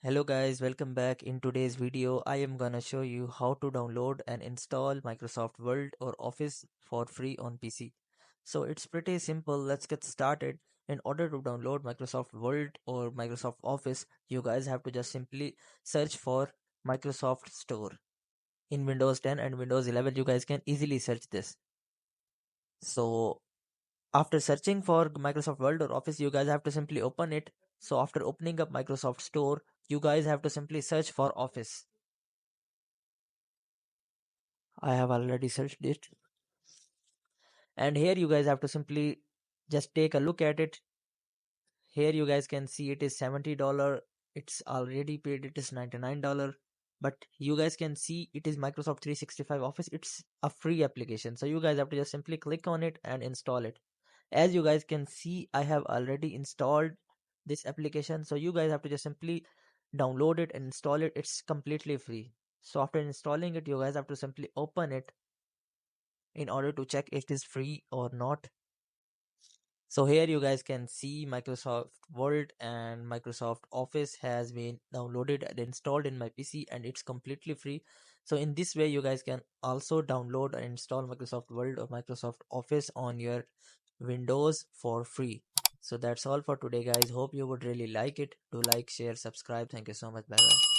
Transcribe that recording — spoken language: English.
Hello guys, welcome back. In today's video, I am gonna show you how to download and install Microsoft Word or Office for free on PC. So it's pretty simple. Let's get started. In order to download Microsoft Word or Microsoft Office, you guys have to just simply search for Microsoft Store. In Windows 10 and Windows 11, you guys can easily search this. So after searching for Microsoft Word or Office, you guys have to simply open it. So after opening up Microsoft Store, you guys have to simply search for Office. I have already searched it. And here you guys have to simply just take a look at it. Here you guys can see it is $70. It's already paid, it is $99. But you guys can see it is Microsoft 365 Office. It's a free application. So you guys have to just simply click on it and install it. As you guys can see, I have already installed this application. So you guys have to just simply download it and install it. It's completely free. So after installing it, you guys have to simply open it in order to check if it is free or not. So here you guys can see Microsoft Word and Microsoft Office has been downloaded and installed in my PC and it's completely free. So in this way you guys can also download and install Microsoft Word or Microsoft Office on your Windows for free. So that's all for today guys. Hope you would really like it. Do like, share, subscribe. Thank you so much. Bye bye.